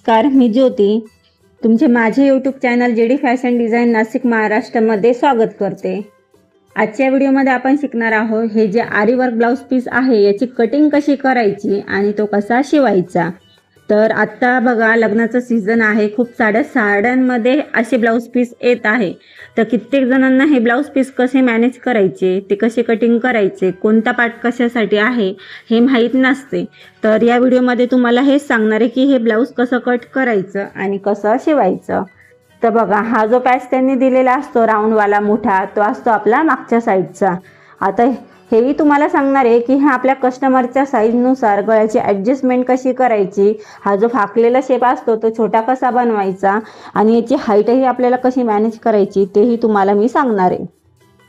नमस्कार, मी ज्योती तुमचे माझे YouTube channel JD fashion design Nashik महाराष्ट्रामध्ये स्वागत करते। आजच्या व्हिडिओमध्ये आपण शिकणार आहोत हे जे आरी वर्क ब्लाउज पीस आहे याची कटिंग कशी करायची आणि तो कसा शिवायचा। तर आता बघा लग्नाचा सीझन आहे, खूप साड्यांमध्ये असे ब्लाउज पीस येत आहे। तर कित्येक जणांना हे ब्लाउज पीस कसे मॅनेज करायचे, ते कसे कटिंग करायचे, कोणता पार्ट कशासाठी आहे हे माहीत नसते। तर या व्हिडिओमध्ये तुम्हाला हेच सांगणार आहे की हे ब्लाउज कसं कट करायचं आणि कसं शिवायचं। तर बघा हा जो पॅच त्यांनी दिलेला असतो राऊंडवाला मोठा, तो असतो आपला मागच्या साईडचा। आता हेही तुम्हाला सांगणार आहे की हा आपल्या कस्टमरच्या साईजनुसार गळ्याची ॲडजस्टमेंट कशी करायची, हा जो फाकलेला शेप असतो तो छोटा कसा बनवायचा आणि याची हाईटही आपल्याला कशी मॅनेज करायची तेही तुम्हाला मी सांगणार आहे।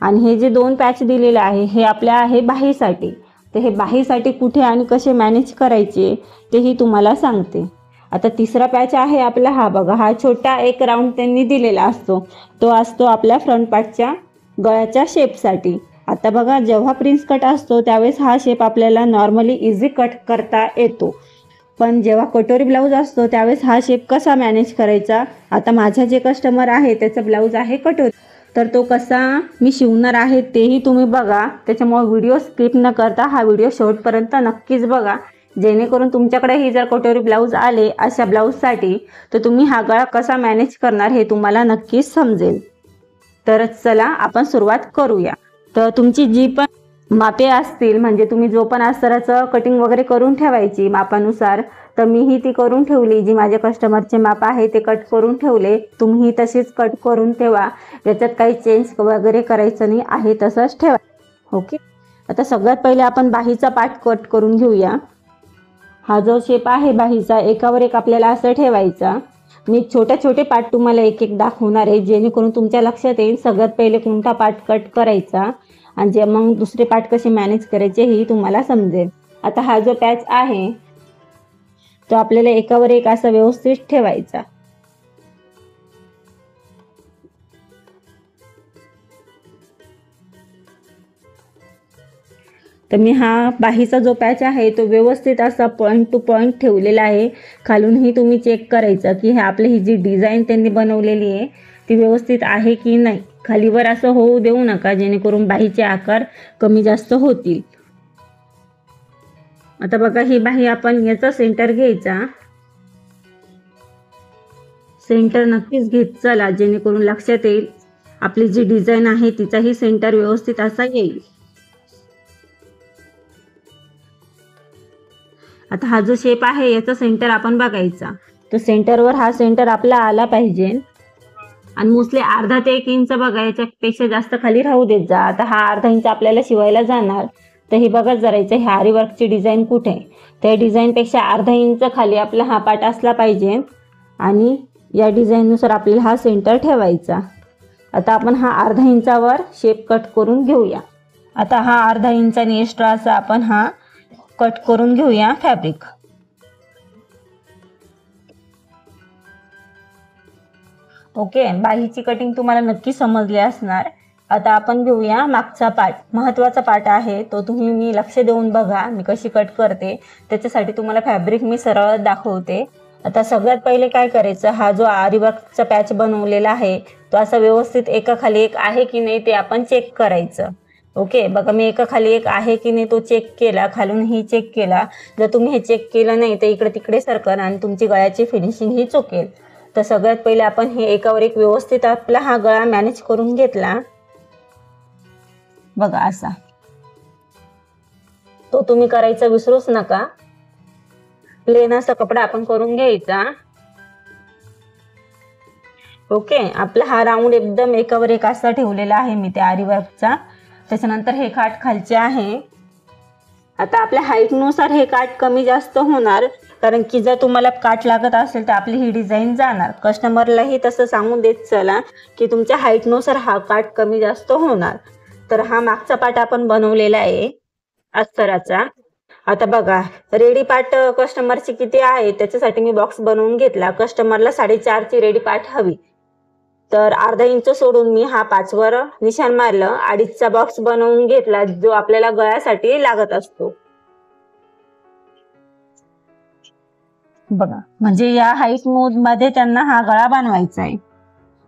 आणि हे जे दोन पॅच दिलेले आहे हे आपल्या आहे बाहीसाठी, तर हे बाहीसाठी कुठे आणि कसे मॅनेज करायचे तेही तुम्हाला सांगते। आता तिसरा पॅच आहे आपला, हा बघा हा छोटा एक राऊंड त्यांनी दिलेला असतो, तो असतो आपल्या फ्रंट पार्टच्या गळ्याच्या शेपसाठी। आता बघा जेव्हा प्रिन्स कट असतो त्यावेळेस हा शेप आपल्याला नॉर्मली इझी कट करता येतो, पण जेव्हा कटोरी ब्लाऊज असतो त्यावेळेस हा शेप कसा मॅनेज करायचा। आता माझा जे कस्टमर आहे त्याचा ब्लाऊज आहे कटोरी, तर तो कसा मी शिवणार आहे तेही तुम्ही बघा, त्याच्यामुळे व्हिडिओ स्किप न करता हा व्हिडिओ शेवटपर्यंत नक्कीच बघा, जेणेकरून तुमच्याकडे ही जर कटोरी ब्लाऊज आले अशा ब्लाऊजसाठी तर तुम्ही हा गळा कसा मॅनेज करणार हे तुम्हाला नक्कीच समजेल। तर चला आपण सुरुवात करूया। तर तुमची जी पण मापे असतील, म्हणजे तुम्ही जो पण अस्तराचं कटिंग वगैरे करून ठेवायची मापानुसार, तर मीही ती करून ठेवली, जी माझ्या कस्टमरचे माप आहे ते कट करून ठेवले, तुम्ही तशीच कट करून ठेवा, याच्यात काही चेंज वगैरे करायचं नाही आहे, तसंच ठेवा। ओके, आता सगळ्यात पहिले आपण बाहीचा पार्ट कट करून घेऊया। हा जो शेप आहे बाहीचा एकावर एक आपल्याला असं ठेवायचा। मी छोटे पार्ट तुम्हाला एक एक दाखवणार आहे, जेणेकरून तुमच्या लक्षात येईल सगळ्यात पहिले कोणता पार्ट कट करायचा आणि जे मग दुसरे पार्ट कसे मॅनेज करायचे हे तुम्हाला समजेल। आता हा जो पॅच आहे तो आपल्याला एकावर एक असा व्यवस्थित ठेवायचा। तर मी हा बाहीचा जो पॅच आहे तो व्यवस्थित असा पॉइंट टू पॉइंट ठेवलेला आहे। खालूनही तुम्ही चेक करायचं की हे आपली ही जी डिझाईन त्यांनी बनवलेली आहे ती व्यवस्थित आहे की नाही, खालीवर असं होऊ देऊ नका, जेणेकरून बाहीचे आकार कमी जास्त होतील। आता बघा ही बाही आपण याचा सेंटर घ्यायचा, सेंटर नक्कीच घेत चला, जेणेकरून लक्षात येईल आपली जी डिझाईन आहे तिचाही सेंटर व्यवस्थित असा येईल। आता हा जो शेप आहे याचा सेंटर आपण बघायचा, तो सेंटरवर हा सेंटर आपला आला पाहिजे आणि मोस्टली अर्धा ते 1 इंच बघा, याच्यापेक्षा जास्त खाली राहू देत जा। आता हा अर्धा इंच आपल्याला शिवायला जाणार, तर हे बघा जरायचं हे आरी वर्कची डिझाईन कुठे, त्या डिझाईनपेक्षा अर्धा इंच खाली आपला हा पार्ट असला पाहिजे आणि या डिझाईननुसार आपल्याला हा सेंटर ठेवायचा। आता आपण हा अर्धा इंचावर शेप कट करून घेऊया। आता हा अर्धा इंचाने एक्स्ट्रा असा आपण हा कट करून घेऊया फॅब्रिक। ओके, बाहीची कटिंग तुम्हाला नक्की समजली असणार। आता आपण घेऊया मागचा पार्ट, महत्त्वाचा पार्ट आहे तो, तुम्ही मी लक्ष देऊन बघा मी कशी कट करते, त्याच्यासाठी तुम्हाला फॅब्रिक मी सरळ दाखवते। आता सगळ्यात पहिले काय करायचं, हा जो आरी वर्कचा पॅच बनवलेला आहे तो असा व्यवस्थित एकाखाली एक आहे की नाही ते आपण चेक करायचं। ओके, बघा मी एकाखाली एक आहे की नाही तो चेक केला, खालूनही चेक केला। जर तुम्ही हे चेक केलं नाही तर इकडे तिकडे सरकन आणि तुमची गळ्याची फिनिशिंग ही चुकेल। तर सगळ्यात पहिले आपण हे एकावर एक व्यवस्थित आपला हा गळा मॅनेज करून घेतला, बघा असा, तो तुम्ही करायचा विसरूच नका। प्लेन असा कपडा आपण करून घ्यायचा। ओके, आपला हा राऊंड एकदम एकावर एक असा ठेवलेला आहे मी त्या आरी वर्कचा। त्याच्यानंतर हे काठ खालचे आहे। आता आपल्या हाईटनुसार हे काठ कमी जास्त होणार, कारण की जर तुम्हाला काठ लागत असेल तर आपली ही डिझाईन जाणार। कस्टमरलाही तसं सांगून देत चला की तुमच्या हाईटनुसार हा काठ कमी जास्त होणार। तर हा मागचा पार्ट आपण बनवलेला आहे अस्तराचा। आता बघा रेडी पार्ट कस्टमरची किती आहे त्याच्यासाठी मी बॉक्स बनवून घेतला। कस्टमरला 4.5 ची रेडी पार्ट हवी, तर अर्धा इंच सोडून मी हा 5 वर निशाण मारलं, 2.5चा बॉक्स बनवून घेतला जो आपल्याला गळ्यासाठी लागत असतो। बघा, म्हणजे या हाईट मध्ये त्यांना हा गळा बनवायचा आहे.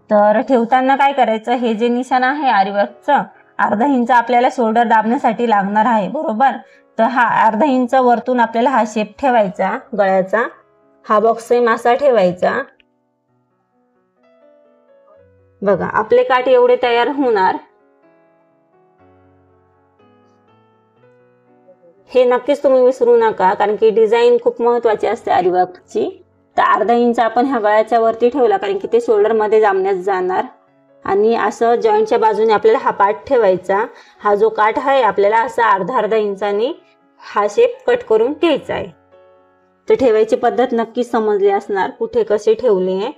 तर ठेवताना काय करायचं, हे जे निशाण आहे आरीवर्कचं, अर्धा इंच आपल्याला शोल्डर दाबण्यासाठी लागणार आहे, बरोबर. तर हा अर्धा इंच वरतून आपल्याला हा शेप ठेवायचा गळ्याचा. हा बॉक्स सेम असा ठेवायचा. बघा, आपले काठ एवढे तयार होणार. हे नक्कीच तुम्ही विसरू नका, कारण की डिझाईन खूप महत्वाची असते आरीवर्कची. तर अर्धा इंच आपण ह्या गळ्याच्या वरती ठेवला, कारण की ते शोल्डर मध्ये जामण्यात जाणार. आणि असं जॉईंटच्या बाजूने आपल्याला हा पार्ट ठेवायचा. हा जो काठ आहे आपल्याला असा अर्धा इंचानी हा शेप कट करून घ्यायचा आहे. तर ठेवायची पद्धत नक्कीच समजली असणार, कुठे कसे ठेवले.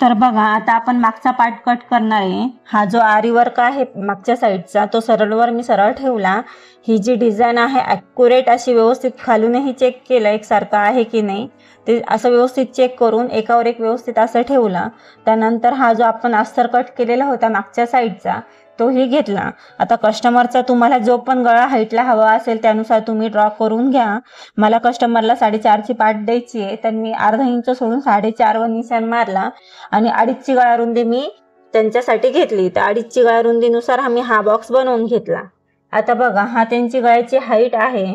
तर बघा, आता आपण मागचा पार्ट कट करणार आहे. हा जो आरीवर्क आहे मागच्या साईडचा, तो सरळवर मी सरळ ठेवला. ही जी डिझाईन आहे ॲक्युरेट अशी व्यवस्थित खालूनही चेक केलं एकसारखं आहे की नाही, ते असं व्यवस्थित चेक करून एकावर एक व्यवस्थित असं ठेवला. त्यानंतर हा जो आपण अस्तर कट केलेला होता मागच्या साईडचा, तोही घेतला. आता कस्टमरचा तुम्हाला जो पण गळा हाईटला हवा असेल त्यानुसार तुम्ही ड्रॉ करून घ्या. मला कस्टमरला 4.5ची पार्ट द्यायची आहे, तर मी अर्धा इंच सोडून 4.5 वर निशाण मारला आणि 2.5ची गळा रुंदी मी त्यांच्यासाठी घेतली. तर 2.5ची गळा रुंदीनुसार आम्ही हा बॉक्स बनवून घेतला. आता बघा, हा त्यांची गळ्याची हाईट आहे.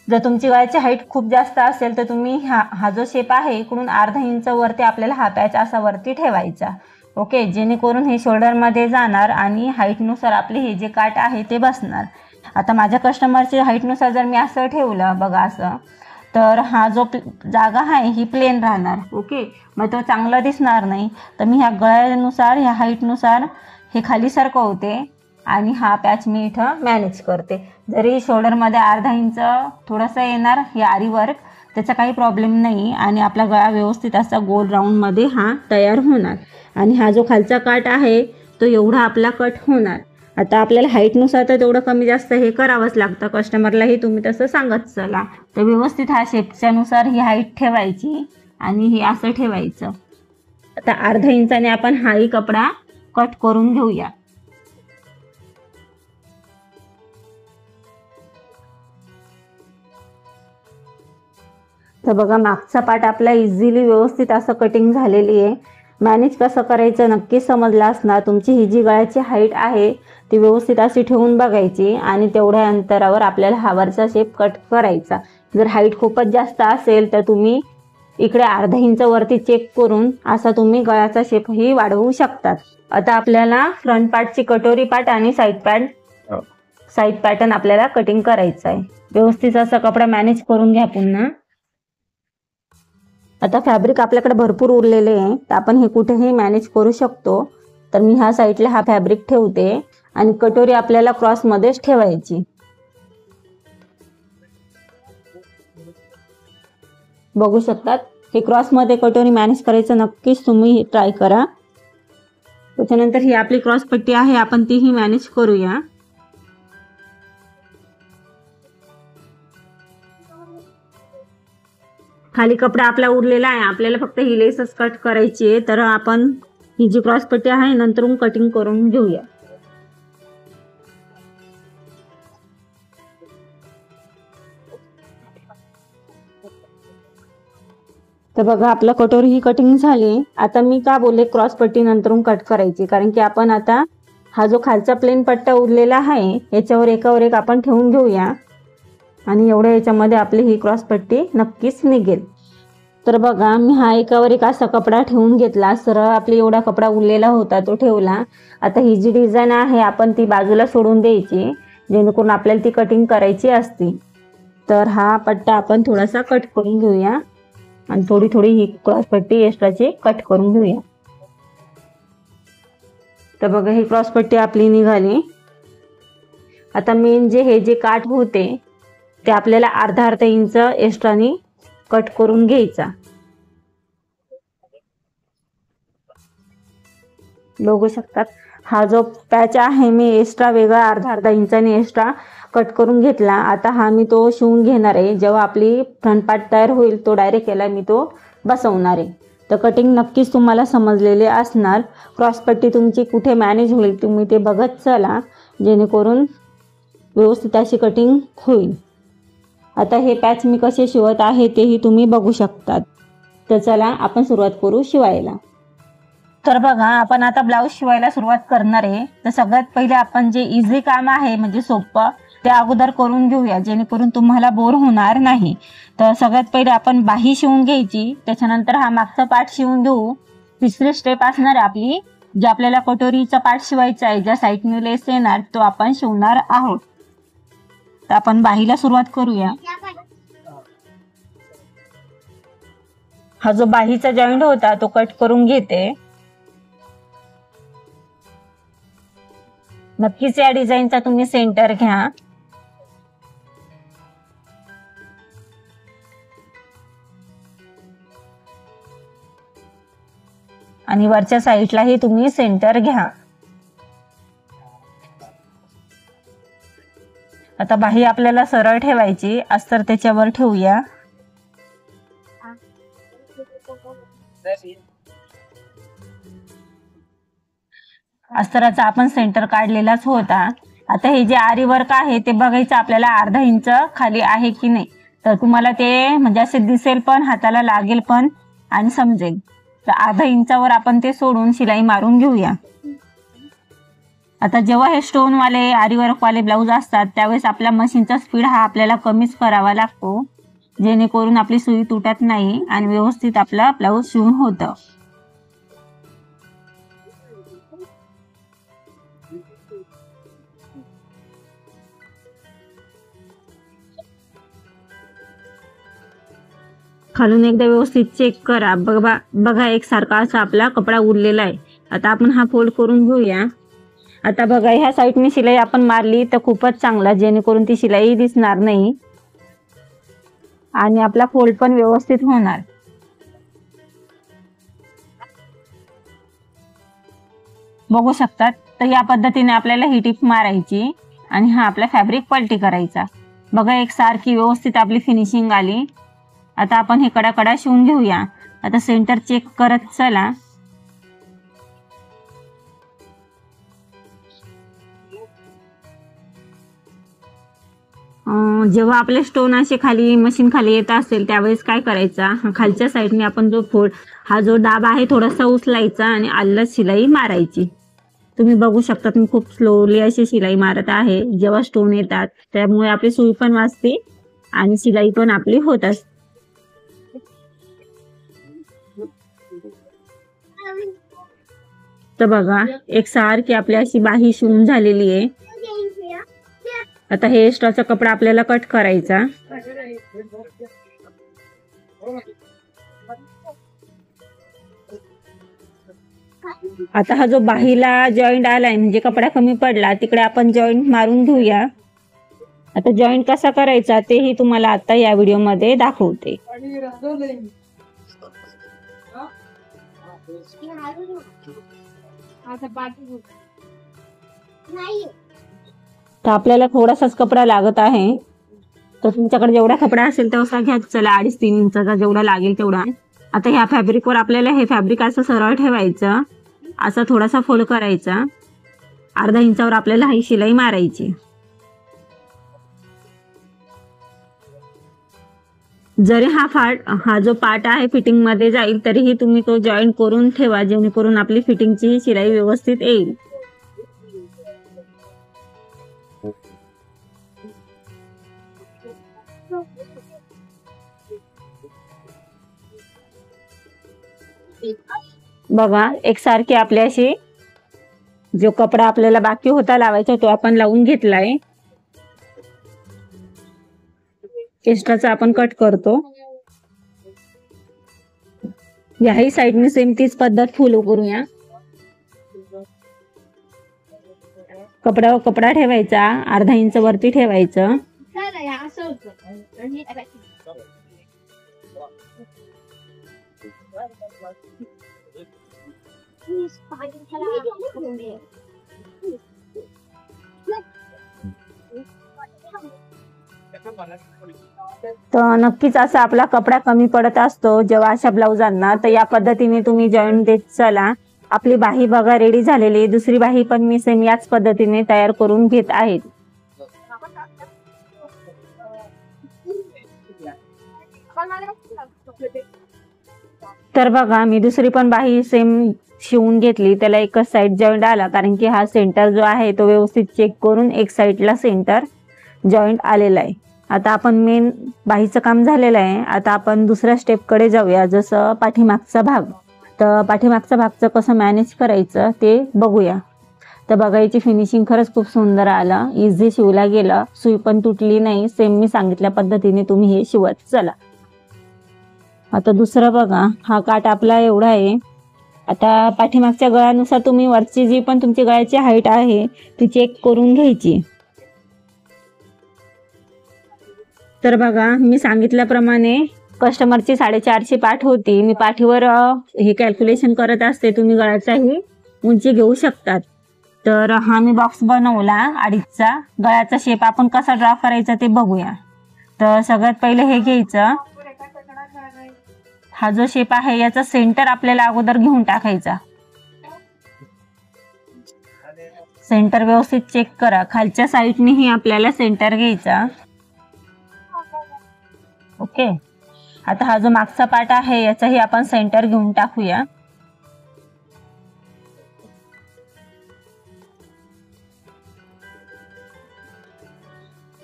जर तुमची गळ्याची हाईट खूप जास्त असेल तर तुम्ही हा जो शेप आहे इकडून अर्धा इंच वरती आपल्याला हा पॅच असा वरती ठेवायचा. ओके, जेणेकरून हे शोल्डरमध्ये जाणार आणि हाईटनुसार आपले हे जे काठ आहे ते बसणार. आता माझ्या कस्टमरची हाईटनुसार जर मी असं ठेवलं, बघा असं, तर हा जो जागा आहे ही प्लेन राहणार. ओके, मग तो चांगला दिसणार नाही. तर मी ह्या गळ्यानुसार ह्या हाईटनुसार हे खाली सरकवते आणि हा पॅच मी इथं मॅनेज करते. जरी शोल्डरमध्ये अर्धा इंच थोडंसं येणार हे आरीवर्क, त्याचा काही प्रॉब्लेम नाही. आणि आपला गळा व्यवस्थित असा गोल राऊंडमध्ये हा तयार होणार. आणि हा जो खालचा काठ आहे तो एवढा आपला कट होणार. आता आपल्याला हाईटनुसार तर तेवढं कमी जास्त हे करावंच लागतं, कस्टमरलाही तुम्ही तसं सांगत चला. तर व्यवस्थित हा शेपच्यानुसार ही हाईट ठेवायची आणि हे असं ठेवायचं. आता अर्धा इंचाने आपण हाही कपडा कट करून घेऊया. तर बघा, मागचा पार्ट आपला इझिली व्यवस्थित असं कटिंग झालेली आहे. मॅनेज कसं करायचं नक्कीच समजलं असणार. तुमची ही जी गळ्याची हाईट आहे ती व्यवस्थित अशी ठेवून बघायची आणि तेवढ्या अंतरावर आपल्याला हा वरचा शेप कट करायचा. जर हाईट खूपच जास्त असेल तर तुम्ही इकडे अर्धा इंच वरती चेक करून असा तुम्ही गळ्याचा शेपही वाढवू शकतात. आता आपल्याला फ्रंट पार्टची कटोरी पार्ट आणि साईड पॅटर्न आपल्याला कटिंग करायचं आहे. व्यवस्थित असा कपडा मॅनेज करून घ्या पुन्हा. आता फॅब्रिक आपल्याकडे भरपूर उरलेले आहे, तर आपण हे कुठेही मॅनेज करू शकतो. तर मी ह्या साईडला हा फॅब्रिक ठेवते आणि कटोरी आपल्याला क्रॉसमध्येच ठेवायची. बघू शकतात, हे क्रॉसमध्ये कटोरी मॅनेज करायचं नक्कीच तुम्ही ट्राय करा. त्याच्यानंतर ही आपली क्रॉस पट्टी आहे, आपण तीही मॅनेज करूया. खाली कपडा आपला उरलेला आहे, आपल्याला फक्त ही लेसच कट करायची आहे. तर आपण ही जी क्रॉस पट्टी आहे नंतरून कटिंग करून घेऊया. तर बघा, आपला कटोरी ही कटिंग झाली. आता मी का बोलले क्रॉस पट्टी नंतरून कट करायची, कारण की आपण आता हा जो खालचा प्लेन पट्टा उरलेला आहे याच्यावर एकावर एक आपण ठेवून घेऊया आणि एवढ्या याच्यामध्ये आपली ही क्रॉस पट्टी नक्कीच निघेल. तर बघा, मी हा एकावर एक असा कपडा ठेवून घेतला. सरळ आपली एवढा कपडा उरलेला होता तो ठेवला. आता ही जी डिझाईन आहे आपण ती बाजूला सोडून द्यायची, जेणेकरून आपल्याला ती कटिंग करायची असती. तर हा पट्टा आपण थोडासा कट करून घेऊया आणि थोडी थोडी ही क्रॉस पट्टी एक्स्ट्राची कट करून घेऊया. तर बघा, ही क्रॉस पट्टी आपली निघाली. आता मेन हे जे काठ होते ते आपल्याला अर्धा इंच एक्स्ट्रानी कट करून घ्यायचा. बघू शकतात, हा जो पॅच आहे मी एक्स्ट्रा वेगळा अर्धा इंचाने एक्स्ट्रा कट करून घेतला. आता हा मी तो शिवून घेणार आहे. जेव्हा आपली फ्रंट पार्ट तयार होईल तो डायरेक्ट याला मी तो बसवणार आहे. तर कटिंग नक्कीच तुम्हाला समजलेले असणार. क्रॉस पट्टी तुमची कुठे मॅनेज होईल तुम्ही ते बघत चला, जेणेकरून व्यवस्थित अशी कटिंग होईल. आता हे पॅच मी कसे शिवत आहे तेही तुम्ही बघू शकतात। तर चला आपण सुरुवात करू शिवायला। तर बघा, आपण आता ब्लाऊज शिवायला सुरुवात करणार आहे। तर सगळ्यात पहिले आपण जे इझी काम आहे म्हणजे सोपं ते अगोदर करून घेऊया, जेणेकरून तुम्हाला बोर होणार नाही। तर सगळ्यात पहिले आपण बाही शिवून घ्यायची, त्याच्यानंतर हा मागचा पार्ट शिवून घेऊ। तिसरी स्टेप असणार आहे आपली, जे आपल्याला कटोरीचा पार्ट शिवायचा आहे, ज्या साईडने लेस येणार तो आपण शिवणार आहोत। तर आपण बाहीला सुरुवात करूया। हा जो बाहीचा जॉईंट होता तो कट करून घेते। नक्कीच या डिझाईनचा तुम्ही सेंटर घ्या आणि वरच्या साईडलाही तुम्ही सेंटर घ्या। आता बाही आपल्याला सरळ ठेवायची, अस्तर त्याच्यावर ठेवूया। अस्तराचा आपण सेंटर काढलेलाच होता। आता हे जे आरी वर्क आहे ते बघायचं आपल्याला अर्धा इंच खाली आहे की नाही। तर तुम्हाला ते म्हणजे असे दिसेल पण, हाताला लागेल पण आणि समजेल। तर अर्धा इंचावर आपण ते सोडून शिलाई मारून घेऊया। आता जेव्हा हे स्टोन वाले आरी वर्क वाले ब्लाऊज असतात त्यावेळेस आपल्या मशीनचा स्पीड हा आपल्याला कमीच करावा लागतो, जेणेकरून आपली सुई तुटत नाही आणि व्यवस्थित आपला ब्लाऊज शिवून होतं। खालून एकदा व्यवस्थित चेक करा। बघा एकसारखा असा आपला कपडा उरलेला आहे। आता आपण हा फोल्ड करून घेऊया। आता बघा, ह्या साईडने शिलाई आपण मारली तर खूपच चांगला, जेणेकरून ती शिलाई दिसणार नाही आणि आपला फोल्ड पण व्यवस्थित होणार। बघू शकतात। तर या पद्धतीने आपल्याला ही टिप मारायची आणि हा आपला फॅब्रिक पलटी करायचा। बघा, एक सारखी व्यवस्थित आपली फिनिशिंग आली। आता आपण हे कडा शिवून घेऊया। आता सेंटर चेक करत चला। जेव्हा आपले स्टोन असे खाली मशीन खाली येत असेल त्यावेळेस काय करायचा, खालच्या साईडने आपण जो हा जो दाब आहे थोडासा उचलायचा आणि आल्लच शिलाई मारायची। तुम्ही बघू शकता, मी खूप स्लोली अशी शिलाई मारत आहे जेव्हा स्टोन येतात, त्यामुळे आपली सुई पण वाचते आणि शिलाई पण आपली होत असते। तर बघा, एक सारखी आपली अशी बाही शिवून झालेली आहे। आता हे एक्स्ट्राचा कपडा आपल्याला कट करायचा। आता हा जो बाहीला जॉईंट आलाय म्हणजे कपडा कमी पडला, तिकडे आपण जॉईंट मारून घेऊया। आता जॉईंट कसा करायचा तेही तुम्हाला आता या व्हिडिओ मध्ये दाखवते। तर आपल्याला थोडासाच कपडा लागत आहे, तर तुमच्याकडे जेवढा कपडा असेल तेवढा घ्या। चला 2.5-3 इंचाचा जेवढा लागेल तेवढा। आता ह्या फॅब्रिकवर आपल्याला हे फॅब्रिक असं सरळ ठेवायचं, असा थोडासा फोल्ड करायचा। अर्धा इंचावर आपल्याला ही शिलाई मारायची। जरी हा जो पार्ट आहे फिटिंग मध्ये जाईल तरीही तुम्ही तो जॉईंट करून ठेवा, जेणेकरून आपली फिटिंगची शिलाई व्यवस्थित येईल। बघा, एकसारखी आपल्याशी जो कपडा आपल्याला बाकी होता लावायचा तो आपण लावून घेतलाय। एक्स्ट्राचा आपण कट करतो। याही साईडने सेम तीच पद्धत फॉलो करूया। कपड्यावर कपडा ठेवायचा, अर्धा इंच वरती ठेवायचं। तर नक्कीच असा आपला कपडा कमी पडत असतो जेव्हा अशा ब्लाउजांना। तर या पद्धतीने तुम्ही जॉईंट देत चला। आपली बाही बघा रेडी झालेली, दुसरी बाही पण मी सेम याच पद्धतीने तयार करून घेत आहे। तर बघा मी दुसरी पण बाही सेम शिवून घेतली, त्याला एकच साईड जॉईंट आला, कारण की हा सेंटर जो आहे तो व्यवस्थित चेक करून एक साईडला सेंटर जॉईंट आलेला आहे. आता आपण मेन बाहीचं काम झालेलं आहे. आता आपण दुसऱ्या स्टेपकडे जाऊया, जसं पाठीमागचा भाग. तर पाठीमागचा भागचं कसं मॅनेज करायचं ते बघूया. तर बघायची फिनिशिंग खरंच खूप सुंदर आलं, इझी शिवला गेलं, सुई पण तुटली नाही. सेम मी सांगितल्या पद्धतीने तुम्ही हे शिवत चला. आता दुसरं बघा, हा काठ आपला एवढा आहे. आता पाठीमागच्या गळ्यानुसार तुम्ही वरची जी पण तुमची गळ्याची हाईट आहे ती चेक करून घ्यायची. तर बघा मी सांगितल्याप्रमाणे कस्टमरची 450 पाठ होती. मी पाठीवर हे कॅल्क्युलेशन करत असते, तुम्ही गळ्याचाही उंची घेऊ शकतात. तर हा मी बॉक्स बनवला 2.5चा. गळ्याचा शेप आपण कसा ड्रॉ करायचा ते बघूया. तर सगळ्यात पहिले हे घ्यायचं, हा जो शेप आहे याचा सेंटर आपल्याला अगोदर घेऊन टाकायचा. सेंटर व्यवस्थित चेक करा, खालच्या साईडनेही आपल्याला सेंटर घ्यायचा. ओके. आता हा जो मागचा पार्ट आहे याचाही आपण सेंटर घेऊन टाकूया.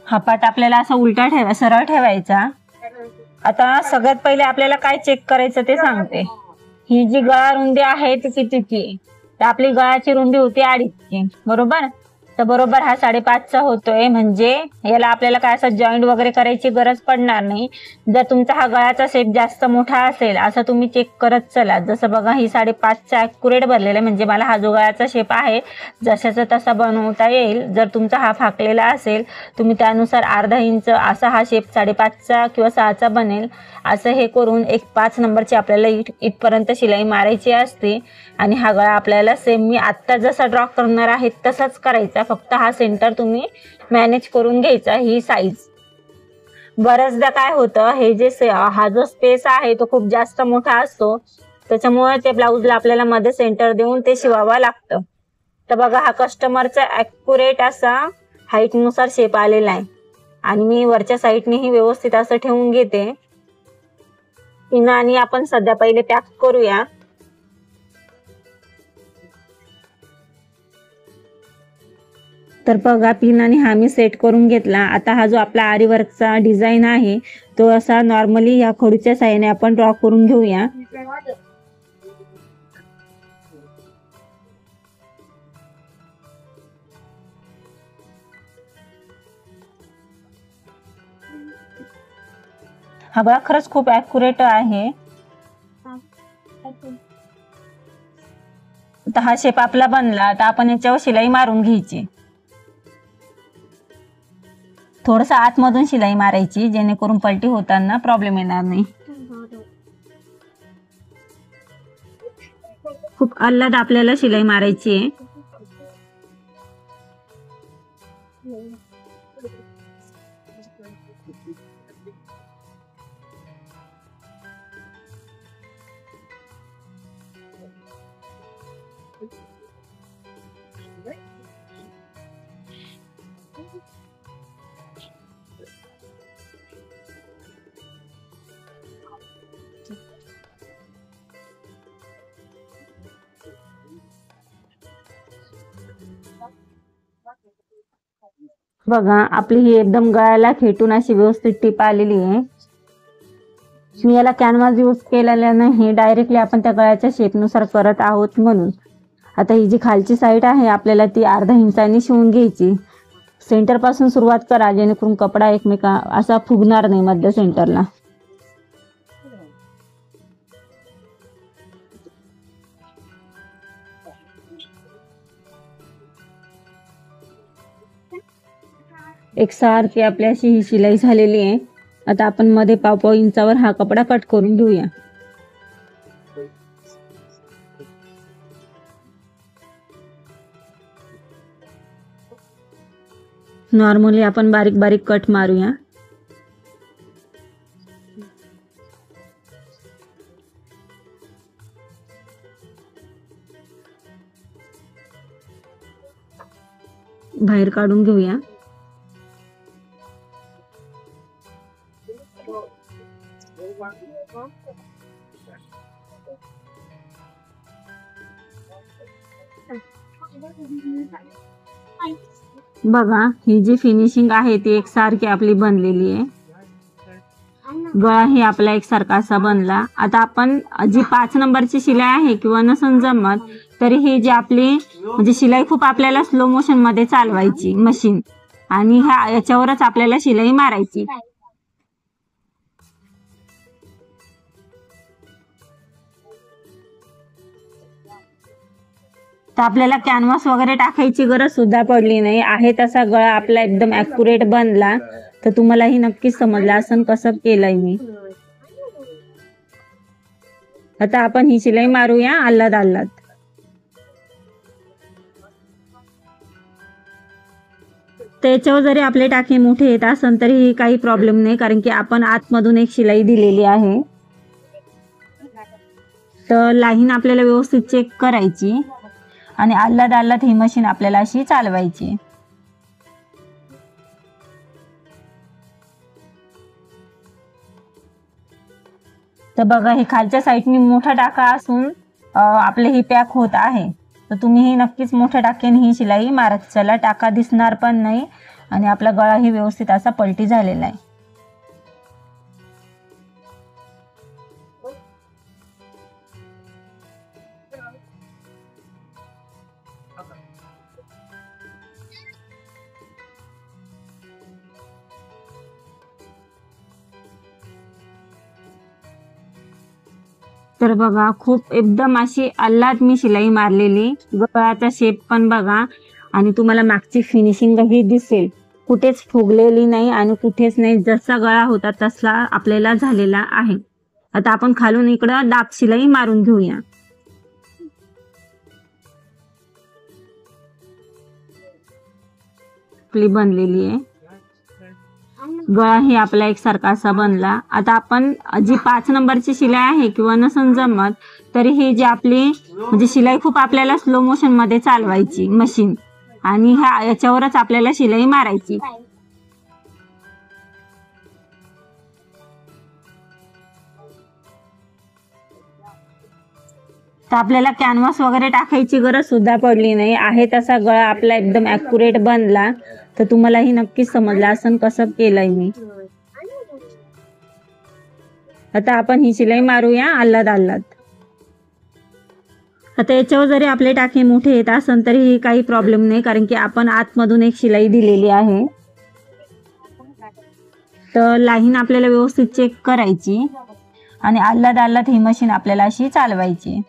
हा पार्ट आपल्याला असा उलटा सरळ ठेवायचा. आता सगळ्यात पहिले आपल्याला काय चेक करायचं ते सांगते. ही जी गळा रुंदी आहे ती कितीची? तर आपली गळाची रुंदी होती 2.5ची, बरोबर. तर बरोबर हा 5.5चा होतोय, म्हणजे याला आपल्याला काय असं जॉईंट वगैरे करायची गरज पडणार नाही. जर तुमचा हा गळाचा शेप जास्त मोठा असेल असं तुम्ही चेक करत चला. जसं बघा ही 5.5चा ॲक्युरेट भरलेला आहे, म्हणजे मला हा जो गळाचा शेप आहे जशाचा तसा बनवता येईल. जर तुमचा हा फाकलेला असेल तुम्ही त्यानुसार अर्धा इंच असा हा शेप 5.5चा किंवा 6चा बनेल असं हे करून एक 5 नंबरची आपल्याला इथपर्यंत शिलाई मारायची असते. आणि हा गळा आपल्याला सेम मी आत्ता जसा ड्रॉ करणार आहे तसाच करायचा, फक्त हा सेंटर तुम्ही मॅनेज करून घ्यायचा, ही साईज. बऱ्याचदा काय होतं, हे जे हा जो स्पेस आहे तो खूप जास्त मोठा असतो, त्याच्यामुळे ते ब्लाऊजला आपल्याला मध्ये सेंटर देऊन ते शिवावं लागतं. तर बघा हा कस्टमरचा ॲक्युरेट असा हाईटनुसार शेप आलेला आहे. आणि मी वरच्या साईडनेही व्यवस्थित असं ठेवून घेते. पिनाने आपण सध्या पहिले पॅक करूया. तर बघा पिनाने हा मी सेट करून घेतला. आता हा जो आपला आरी वर्कचा डिझाईन आहे तो असा नॉर्मली या खडूच्या साहाय्याने आपण ड्रॉ करून घेऊया. हा बघा खरंच खूप ॲक्युरेट आहे. आता हा शेप आपला बनला. आता आपण याच्यावर शिलाई मारून घ्यायची. थोडंसं आतमधून शिलाई मारायची, जेणेकरून पलटी होताना प्रॉब्लेम येणार नाही. खूप आल्हाद आपल्याला शिलाई मारायची आहे. बघा आपली ही एकदम गळ्याला खेटून अशी व्यवस्थित टीप आलेली आहे. मी याला कॅनव्हास यूज केलेला नाही, डायरेक्टली आपण त्या गळ्याच्या शेपनुसार करत आहोत म्हणून. आता ही जी खालची साईड आहे आपल्याला ती अर्धा इंचाने शिवून घ्यायची. सेंटर पासून सुरुवात करा, जेणेकरून कपडा एकमेका असा फुगणार नाही मध्य सेंटरला. एकसारखी आपल्याशी ही शिलाई झालेली आहे. आता आपण मध्ये 1.5 इंचावर हा कपडा कट करून घेऊया. नॉर्मली आपण बारीक बारीक कट मारूया. बाहेर काढून घेऊया. बघा ही जी फिनिशिंग आहे ती एकसारखी आपली बनलेली आहे। गळा ही आपला एकसारखा असा बनला। आता आपण जी 5 नंबरची शिलाई आहे किंवा नसन जमत तरी ही जी आपली म्हणजे शिलाई खूप आपल्याला स्लो मोशन मध्ये चालवायची मशीन आणि याच्यावरच आपल्याला शिलाई मारायची। तर आपल्याला कॅनव्हास वगैरे टाकायची गरज सुद्धा पडली नाही, आहे तसा गळा आपला एकदम ॲक्युरेट बनला। तर तुम्हालाही नक्कीच समजलं असेल कसं केलंय मी। आता आपण ही शिलाई मारूया आल्लाद आल्लाद। त्याच्यावर जरी आपले टाके मोठे येत असेल तरी काही प्रॉब्लेम नाही, कारण की आपण आतमधून एक शिलाई दिलेली आहे। तर लाईन आपल्याला व्यवस्थित चेक करायची आणि आल्लाद आल्लाद ही मशीन आपल्याला अशी चालवायची। तर बघा हे खालच्या साईडनी मोठा टाका असून आपले ही पॅक होत आहे। तर तुम्ही नक्कीच मोठ्या टाक्याने ही शिलाई मारत चला, टाका दिसणार पण नाही आणि आपला गळा ही व्यवस्थित असा पलटी झालेला आहे। तर बघा खूप एकदम अशी आल्लाद मी शिलाई मारलेली, गळाचा शेप पण बघा आणि तुम्हाला मागची फिनिशिंग ही दिसेल, कुठेच फुगलेली नाही आणि कुठेच नाही, जसा गळा होता तसा आपल्याला झालेला आहे। आता आपण खालून इकडं दाब शिलाई मारून घेऊया। आपली बनलेली आहे, गळा ही आपला एकसारखा असा बनला। आता आपण जी 5 नंबरची शिलाई आहे किंवा नसन जमत तरी ही जी आपली म्हणजे शिलाई खूप आपल्याला स्लो मोशन मध्ये चालवायची मशीन आणि याच्यावरच आपल्याला शिलाई मारायची। तर आपल्याला कॅनव्हास वगैरे टाकायची गरज सुद्धा पडली नाही, आहे तसा गळा आपला एकदम ॲक्युरेट बनला। तर तुम्हालाही नक्कीच समजलं असेल कसं केलंय मी। आता आपण ही शिलाई मारूया आल्लाद आल्लाद। आता याच्यावर जरी आपले टाके मोठे येत असेल तरी काही प्रॉब्लेम नाही, कारण की आपण आतमधून एक शिलाई दिलेली आहे। तर लाईन आपल्याला व्यवस्थित चेक करायची आणि आल्लाद आल्लाद ही मशीन आपल्याला अशी चालवायची।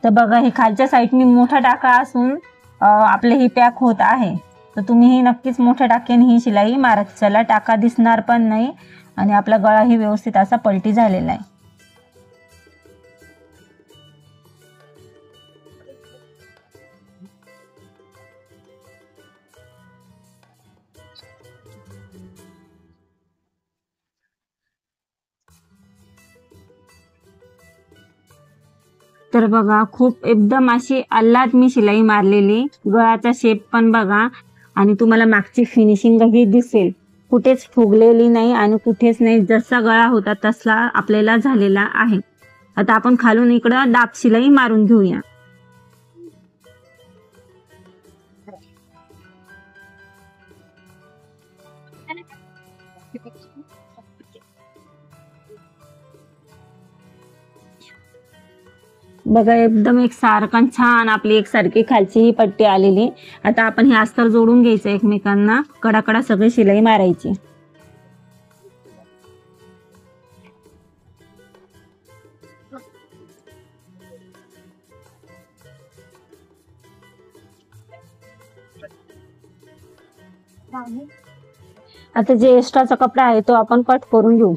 तर बघा हे खालच्या साईडनी मोठा टाका असून आपले ही पॅक होत आहे। तर तुम्ही नक्कीच मोठ्या टाक्याने ही शिलाई मारत चला, टाका दिसणार पण नाही आणि आपला गळा ही व्यवस्थित असा पलटी झालेला आहे। तर बघा खूप एकदम अशी आल्लाद मी शिलाई मारलेली, गळाचा शेप पण बघा आणि तुम्हाला मागची फिनिशिंग ही दिसेल, कुठेच फुगलेली नाही आणि कुठेच नाही, जसा गळा होता तसा आपल्याला झालेला आहे। आता आपण खालून इकडं दाब शिलाई मारून घेऊया। बघा एकदम एक सारखा छान आपली एकसारखी खालची ही पट्टी आलेली। आता आपण हे अस्तर जोडून घ्यायचं एकमेकांना, कडाकडा सगळी शिलाई मारायची। आता जे एक्स्ट्राचा कपडा आहे तो आपण कट करून घेऊ।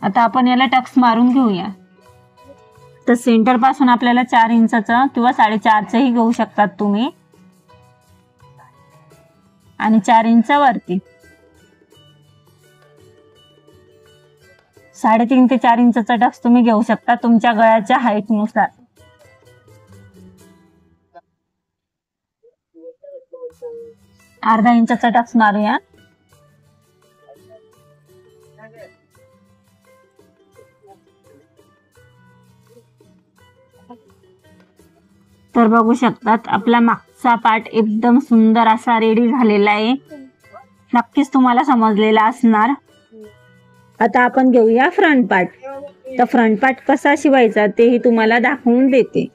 आता आपण याला टक्स मारून घेऊया। तर सेंटर पासून आपल्याला 4 इंचाचा किंवा 4.5चा घेऊ शकतात तुम्ही आणि 4 इंच वरती 3.5 ते 4 इंचाचा टक्स तुम्ही घेऊ शकता तुमच्या गळ्याच्या हाईट नुसार। अर्धा इंचाचा टक्स मारूया. तर बघू शकतात आपला मागचा पार्ट एकदम सुंदर असा रेडी झालेला आहे. नक्कीच तुम्हाला समजलेला असणार. आता आपण घेऊया फ्रंट पार्ट. तर फ्रंट पार्ट कसा शिवायचा तेही तुम्हाला दाखवून देते.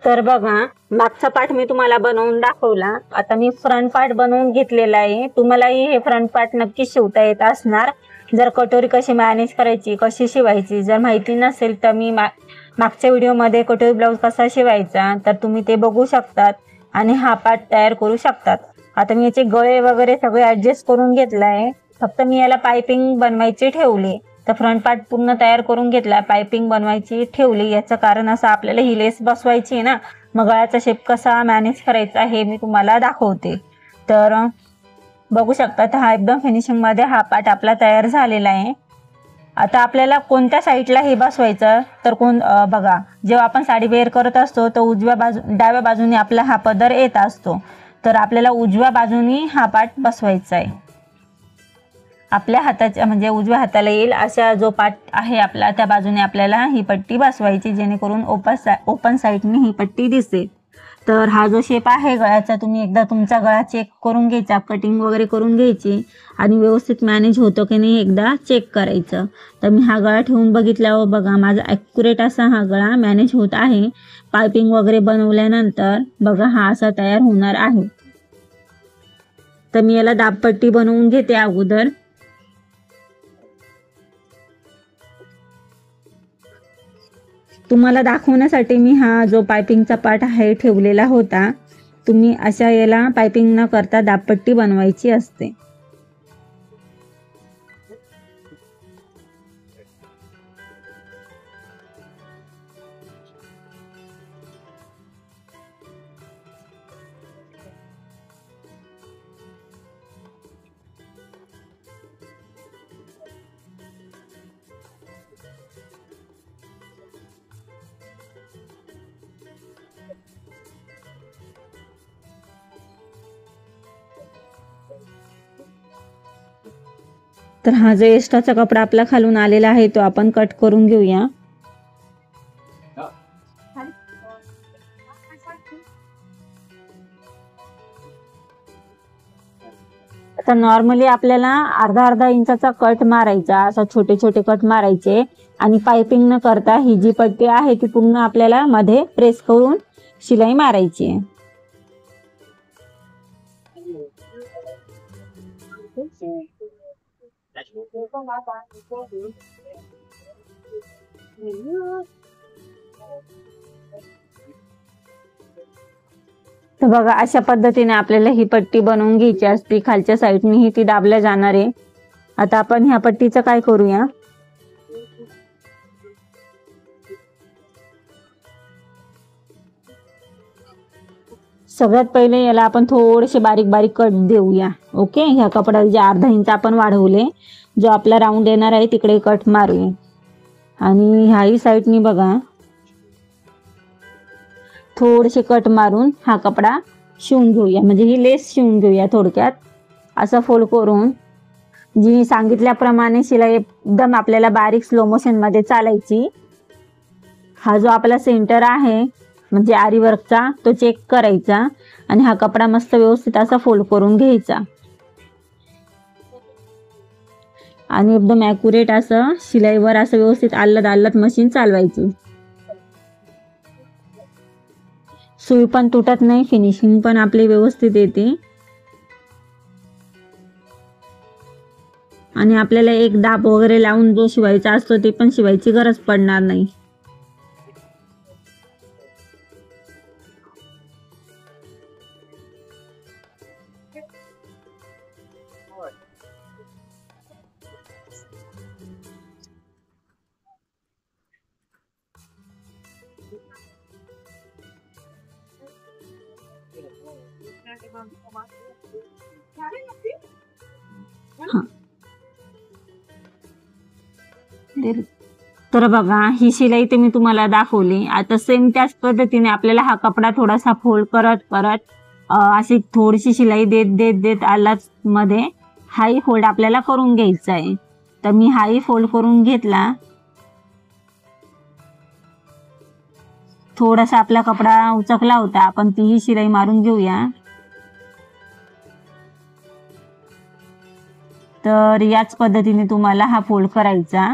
तर बघा, मागचा पार्ट मी तुम्हाला बनवून दाखवला. आता मी फ्रंट पार्ट बनवून घेतलेला आहे. तुम्हालाही हे फ्रंट पार्ट नक्कीच शिवता येत असणार. जर कटोरी कशी मॅनेज करायची, कशी शिवायची जर माहिती नसेल तर मी मागच्या व्हिडिओमध्ये कटोरी ब्लाऊज कसा शिवायचा तर तुम्ही ते बघू शकतात आणि हा पार्ट तयार करू शकतात. आता मी याचे गळे वगैरे सगळे ऍडजस्ट करून घेतला आहे. फक्त मी याला पायपिंग बनवायची ठेवली. तर फ्रंट पार्ट पूर्ण तयार करून घेतला, पायपिंग बनवायची ठेवली. याचं कारण असं आपल्याला ही लेस बसवायची आहे ना, मग गळ्याचा शेप कसा मॅनेज करायचा हे मी तुम्हाला दाखवते. तर बघू शकता हा एकदम फिनिशिंग मध्ये हा पार्ट आपला तयार झालेला आहे. आता आपल्याला कोणत्या साईडला हे बसवायचं तर बघा, जेव्हा आपण साडी वेअर करत असतो तर डाव्या बाजूने आपला हा पदर येत असतो. तर आपल्याला उजव्या बाजूनी हा पार्ट बसवायचा आहे. आपल्या हाताच्या म्हणजे उजव्या हाताला येईल अशा जो पार्ट आहे आपला त्या बाजूने आपल्याला ही पट्टी बसवायची, जेणेकरून ओपन साईडने ही पट्टी दिसेल. तर हा जो शेप आहे गळ्याचा, तुम्ही एकदा तुमचा गळा चेक करून घ्यायचा, कटिंग वगैरे करून घ्यायची आणि व्यवस्थित मॅनेज होतो की नाही एकदा चेक करायचं. तर मी हा गळा ठेवून बघितल्यावर बघा माझा ॲक्युरेट असा हा गळा मॅनेज होत आहे. पायपिंग वगैरे बनवल्यानंतर बघा हा असा तयार होणार आहे. तर मी याला दाबपट्टी बनवून घेते अगोदर. तुम्हाला दाखवण्यासाठी मी हा जो पायपिंगचा पार्ट आहे ठेवलेला होता. तुम्ही अशा याला पायपिंग न करता दाबपट्टी बनवायची असते. तर हा जो एक्स्ट्राचा कपडा आपला खालून आलेला आहे तो आपण कट करून घेऊया. आता नॉर्मली आपल्याला अर्धा इंचाचा कट मारायचा, असा छोटे छोटे कट मारायचे आणि पायपिंग न करता ही जी पट्टी आहे ती पूर्ण आपल्याला मध्ये प्रेस करून शिलाई मारायची. तर बघा अशा पद्धतीने आपल्याला ही पट्टी बनवून घ्यायची असते. खालच्या साईडने ही ती दाबल्या जाणार आहे. आता आपण ह्या पट्टीचं काय करूया, सगळ्यात पहिले याला आपण थोडेसे बारीक बारीक कट देऊया. ओके, ह्या कपड्याला जे अर्धा इंच आपण वाढवले, जो आपला राऊंड येणार आहे तिकडे कट मारूया आणि ह्याही साईडनी बघा थोडेसे कट मारून हा कपडा शिवून घेऊया, म्हणजे ही लेस शिवून घेऊया. थोडक्यात असं फोल्ड करून जी सांगितल्याप्रमाणे शिलाई एकदम आपल्याला बारीक स्लो मोशन मध्ये चालायची. हा जो आपला सेंटर आहे म्हणजे आरी वर्कचा तो चेक करायचा आणि हा कपडा मस्त व्यवस्थित असा फोल्ड करून घ्यायचा आणि एकदम ॲक्युरेट असं शिलाईवर असं व्यवस्थित आल्लत मशीन चालवायची. सुई पण तुटत नाही, फिनिशिंग पण आपली व्यवस्थित येते आणि आपल्याला एक दाब वगैरे लावून जो शिवायचा असतो ते पण शिवायची गरज पडणार नाही. तर बघा ही शिलाई ते मी तुम्हाला दाखवली. आता सेम त्याच पद्धतीने आपल्याला हा कपडा थोडासा फोल्ड करत अशी थोडीशी शिलाई देत देत देत आलाच मध्ये हाई फोल्ड आपल्याला करून घ्यायचा आहे। तर मी हाई फोल्ड करून घेतला। थोडासा आपला कपडा उचकला होता, आपण तीही शिलाई मारून घेऊया। तर याच पद्धतीने तुम्हाला हा फोल्ड करायचा।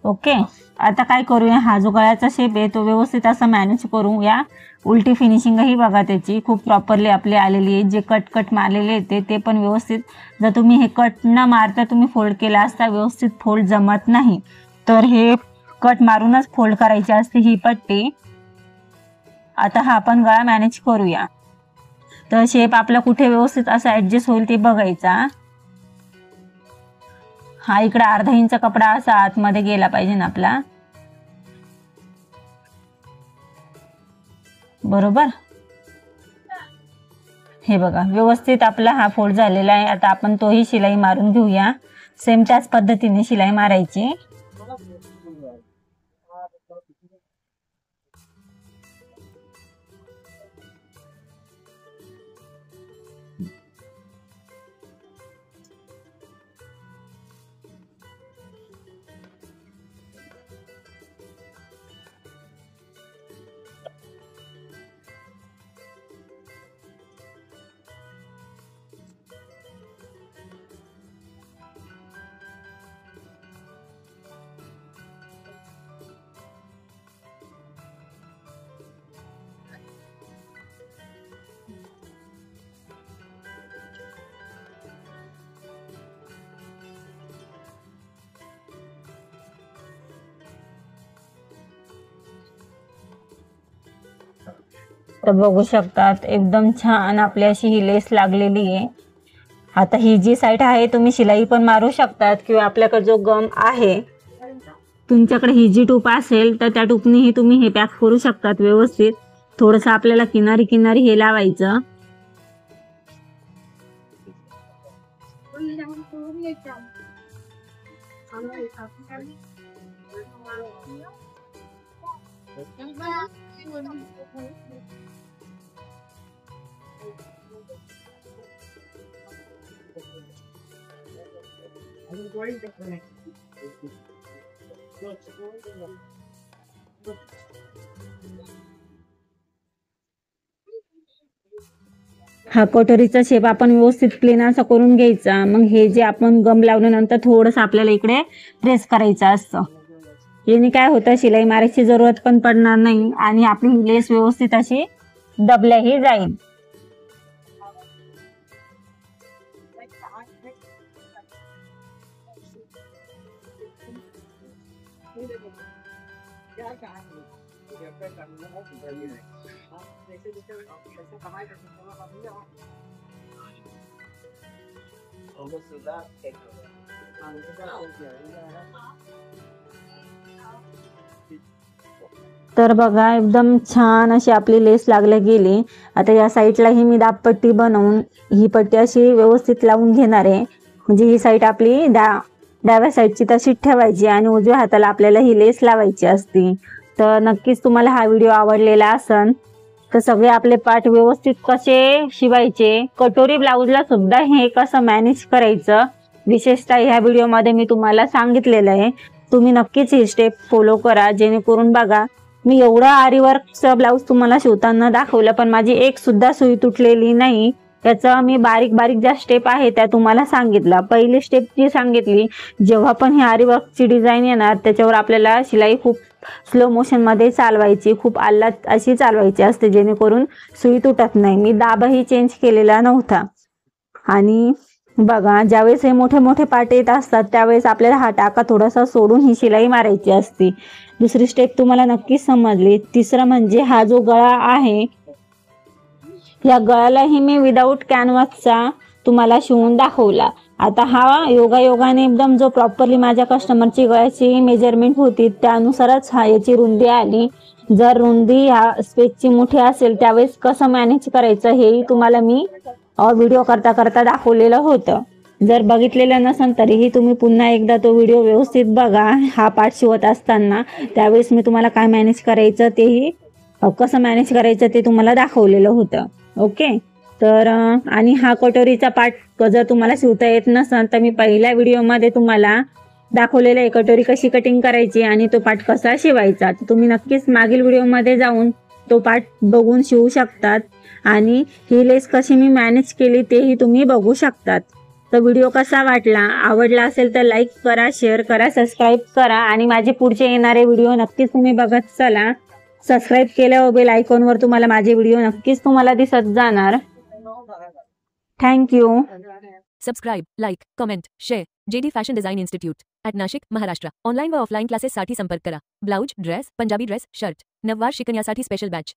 ओके, आता काय करूया, हा जो गळ्याचा शेप आहे तो व्यवस्थित असा मॅनेज करूया। उलटी फिनिशिंग ही बघा त्याची खूप प्रॉपरली आपली आलेली आहे। जे कट मारलेले येते ते पण व्यवस्थित, जर तुम्ही हे कट न मारता तुम्ही फोल्ड केला असता व्यवस्थित फोल्ड जमत नाही। तर हे कट मारूनच फोल्ड करायची असते ही पट्टी। आता हा आपण गळा मॅनेज करूया। तर शेप आपला कुठे व्यवस्थित असा ऍडजस्ट होईल ते बघायचा। हा इकडे अर्धा इंच कपडा असा आतमध्ये गेला पाहिजे ना आपला, बरोबर। हे बघा व्यवस्थित आपला हा फोल्ड झालेला आहे। आता आपण तोही शिलाई मारून घेऊया। सेम त्याच पद्धतीने शिलाई मारायची। तर बघू शकतात एकदम छान आपली अशी ही लेस लागलेली आहे। आता ही जी साईड आहे तुम्ही शिलाई पण मारू शकतात, किंवा आपल्याकडे जो गम आहे तुमच्याकडे ही जी टूप असेल तर त्या टूपनीही तुम्ही हे पॅक करू शकतात व्यवस्थित। थोडंसं आपल्याला किनारी किनारी हे लावायचं। हा कटोरीचा शेप आपण व्यवस्थित प्लेन असा करून घ्यायचा। मग हे जे आपण गम लावल्यानंतर थोडंसं आपल्याला इकडे प्रेस करायचं असतं। याने काय होतं, शिलाई मारायची जरूरत पण पडणार नाही आणि आपली लेस व्यवस्थित अशी दबल्याही जाईल। तर बघा एकदम छान अशी आपली लेस लागली गेली। आता या साईडला ही मी दाबपट्टी बनवून ही पट्टी अशी व्यवस्थित लावून घेणार आहे। म्हणजे ही साईड आपली डाव्या साईडची तशीच ठेवायची आणि उजव्या हाताला आपल्याला ही लेस लावायची असते। तर नक्कीच तुम्हाला हा व्हिडिओ आवडलेला असेल। तर सगळे आपले पार्ट व्यवस्थित कसे शिवायचे, कटोरी ब्लाउजला सुद्धा हे कसं मॅनेज करायचं, विशेषतः ह्या व्हिडिओमध्ये मी तुम्हाला सांगितलेलं आहे। तुम्ही नक्कीच ही स्टेप फॉलो करा, जेणेकरून बघा मी एवढा आरी वर्कचा ब्लाउज तुम्हाला शिवताना दाखवलं पण माझी एक सुद्धा सुई तुटलेली नाही। त्याचा मी बारीक बारीक ज्या स्टेप आहे त्या तुम्हाला सांगितलं। पहिली स्टेप जी सांगितली, जेव्हा पण ही आरी वर्कची डिझाईन येणार त्याच्यावर आपल्याला शिलाई खूप स्लो मोशन मध्ये चालवायची, खूप आल्लद अशी चालवायची असते, जेणेकरून सुई तुटत नाही। मी दाबही चेंज केलेला नव्हता। आणि बघा ज्यावेळेस हे मोठे मोठे पार्ट येत असतात त्यावेळेस आपल्याला हा टाका थोडासा सोडून ही शिलाई मारायची असते। दुसरी स्टेप तुम्हाला नक्कीच समजली। तिसरं म्हणजे हा जो गळा आहे, या गळ्यालाही मी विदाऊट कॅनव्हासचा तुम्हाला शिवून दाखवला। आता हा योगायोगाने एकदम जो प्रॉपरली माझ्या कस्टमरची गळ्याची मेजरमेंट होती त्यानुसारच हा याची रुंदी आली। जर रुंदी ह्या स्पेसची मोठी असेल त्यावेळेस कसं मॅनेज करायचं हेही तुम्हाला मी व्हिडिओ करता करता दाखवलेलं होतं। जर बघितलेलं नसेल तरीही तुम्ही पुन्हा एकदा तो व्हिडिओ व्यवस्थित बघा। हा पार्ट शिवत असताना त्यावेळेस मी तुम्हाला काय मॅनेज करायचं तेही कसं मॅनेज करायचं ते तुम्हाला दाखवलेलं होतं. ओके, तर आणि हा कटोरीचा पार्ट जर तुम्हाला शिवता येत नसेल तर मी पहिल्या व्हिडिओमध्ये तुम्हाला दाखवलेलं आहे कटोरी कशी कटिंग करायची आणि तो पार्ट कसा शिवायचा. तर तुम्ही नक्कीच मागील व्हिडिओमध्ये जाऊन तो पार्ट बघून शिवू शकतात आणि ही लेस कशी मी मॅनेज केली तेही तुम्ही बघू शकतात. तर व्हिडिओ कसा वाटला, आवडला असेल तर लाईक करा, शेअर करा, सबस्क्राईब करा आणि माझे पुढचे येणारे व्हिडिओ नक्कीच तुम्ही बघत चला. सबस्क्राईब केल्यावर बेल आयकॉनवर तुम्हाला माझे व्हिडिओ नक्कीच तुम्हाला दिसत जाणार. Thank you. Subscribe, like, comment, share. JD fashion design institute at Nashik, Maharashtra. Online व ऑफलाईन क्लासेससाठी संपर्क करा. Blouse, dress, Punjabi dress, shirt, नववार शिकण्यासाठी स्पेशल बॅच.